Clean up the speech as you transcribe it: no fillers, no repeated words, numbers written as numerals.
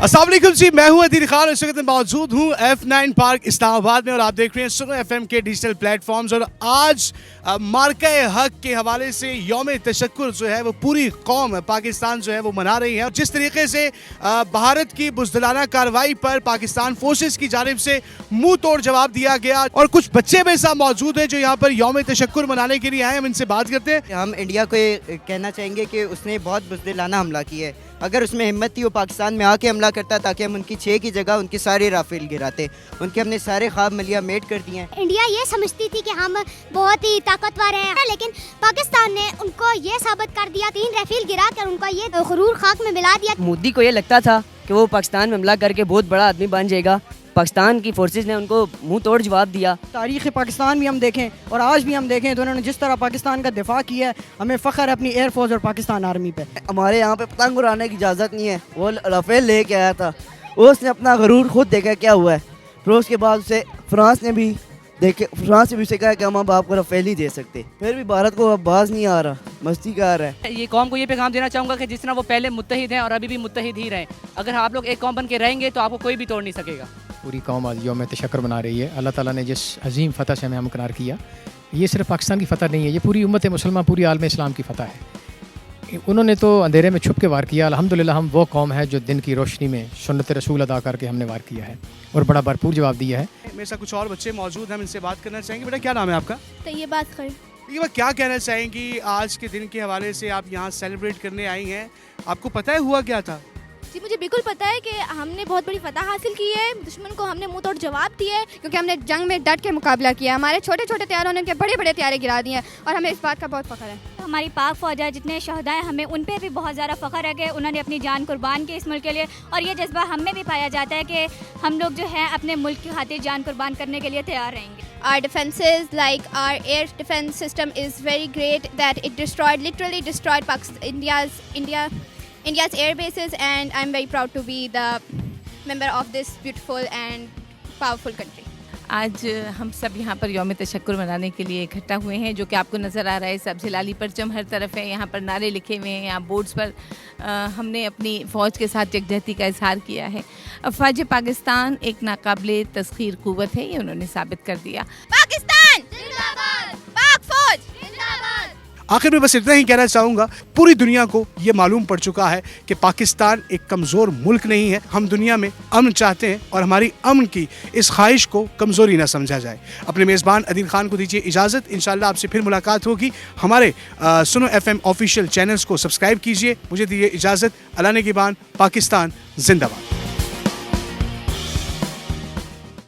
अस्सलाम वालेकुम जी, मैं हूं अदील खान। इस वक्त मौजूद हूं F9 पार्क इस्लामाबाद में और आप देख रहे हैं सुनो FM के डिजिटल प्लेटफॉर्म्स। और आज मार्का हक के हवाले से यौम तशक्कुर जो है वो पूरी कौम पाकिस्तान जो है वो मना रही है। जिस तरीके से भारत की बुज़दिलाना कार्रवाई पर पाकिस्तान फोर्सेस की जानिब से मुंह तोड़ जवाब दिया गया और कुछ बच्चे मेरे साथ मौजूद हैं जो यहाँ पर यौम तशक्कुर मनाने के लिए आए। हम इनसे बात करते हैं। हम इंडिया को ये कहना चाहेंगे कि उसने बहुत बुज़दिलाना हमला किया है। अगर उसमें हिम्मत थी वो पाकिस्तान में आके हमला करता ताकि हम उनकी 6 की जगह उनके सारे राफेल गिराते। उनके हमने सारे ख्वाब मलिया मेट कर दिए हैं। इंडिया ये समझती थी कि हम बहुत ही ताकतवर हैं, लेकिन पाकिस्तान ने उनको ये साबित कर दिया, 3 राफेल गिरा कर उनका ये गुरूर खाक में मिला दिया। मोदी को ये लगता था कि वो पाकिस्तान में हमला करके बहुत बड़ा आदमी बन जाएगा। पाकिस्तान की फोर्सेस ने उनको मुंह तोड़ जवाब दिया। तारीख़ पाकिस्तान भी हम देखें और आज भी हम देखें तो उन्होंने जिस तरह पाकिस्तान का दिफा किया है, हमें फ़ख्र है अपनी एयर फोर्स और पाकिस्तान आर्मी पे। हमारे यहाँ पे पतंग उड़ाने की इजाज़त नहीं है। वो राफेल लेके आया था, उसने अपना गरूर खुद देखा क्या हुआ है। फिर उसके बाद उसे फ्रांस ने भी उसे कहा कि हम अब आपको राफेल ही दे सकते। फिर भी भारत को अब बाज नहीं आ रहा, मस्ती का आ रहा है। ये कौम को ये पैगाम देना चाहूँगा कि जिस तरह वो पहले मुत्तहिद हैं और अभी भी मुत्तहिद ही रहें। अगर आप लोग एक कौम बन के रहेंगे तो आपको कोई भी तोड़ नहीं सकेगा। पूरी कौम आज यौम तशक्कुर मना रही है। अल्लाह ताला ने जिस अजीम फ़तह से हमें हमकिनार किया, ये सिर्फ पाकिस्तान की फ़तह नहीं है, ये पूरी उम्मत मुसलमान, पूरी आलम इस्लाम की फ़तह है। उन्होंने तो अंधेरे में छुप के वार किया। अल्हम्दुलिल्लाह हम वो कौम है जो दिन की रोशनी में सुन्नत रसूल अदा करके हमने वार किया है और बड़ा भरपूर जवाब दिया है। मेरे साथ कुछ और बच्चे मौजूद हैं, हम इनसे बात करना चाहेंगे। बेटा क्या नाम है आपका? तो ये बात करें, ये बात क्या कहना चाहेंगी आज के दिन के हवाले से? आप यहाँ सेलिब्रेट करने आई हैं, आपको पता है हुआ क्या था? जी मुझे बिल्कुल पता है कि हमने बहुत बड़ी फतह हासिल की है। दुश्मन को हमने मुंह तोड़ जवाब दिया है क्योंकि हमने जंग में डट के मुकाबला किया। हमारे छोटे छोटे तैयारों ने बड़े बड़े तैयारे गिरा दिए हैं और हमें इस बात का बहुत फ़ख्र है। हमारी पाक फौज है, जितने शहदा हैं, हमें उन पे भी बहुत ज़्यादा फ़ख्र है कि उन्होंने अपनी जान कुर्बान की इस मुल्क के लिए। और ये जज्बा हम में भी पाया जाता है कि हम लोग जो है अपने मुल्क की खातिर जान कुर्बान करने के लिए तैयार रहेंगे। Our defenses, like our air defense system, is very great. That it literally destroyed India's air bases, and I'm very proud to be the member of this beautiful and powerful country. आज हम सब यहाँ पर यौम तशक्कुर मनाने के लिए इकट्ठा हुए हैं, जो कि आपको नज़र आ रहा है। सब जलाली परचम हर तरफ है, यहाँ पर नारे लिखे हुए हैं, यहाँ बोर्ड्स पर हमने अपनी फ़ौज के साथ यकजहती का इजहार किया है। अफ़वाज पाकिस्तान एक नाकाबिले तस्खीर क़ुव्वत है, ये उन्होंने साबित कर दिया। पाकिस्तान जिंदाबाद, पाक फौज जिंदाबाद। आखिर में बस इतना ही कहना चाहूँगा, पूरी दुनिया को ये मालूम पड़ चुका है कि पाकिस्तान एक कमज़ोर मुल्क नहीं है। हम दुनिया में अमन चाहते हैं और हमारी अमन की इस ख्वाहिश को कमज़ोरी ना समझा जाए। अपने मेज़बान अदील खान को दीजिए इजाज़त। इंशाअल्लाह आपसे फिर मुलाकात होगी। हमारे सुनो FM ऑफिशियल चैनल्स को सब्सक्राइब कीजिए। मुझे दीजिए इजाज़त। अल्लाह ने की बान। पाकिस्तान जिंदाबाद।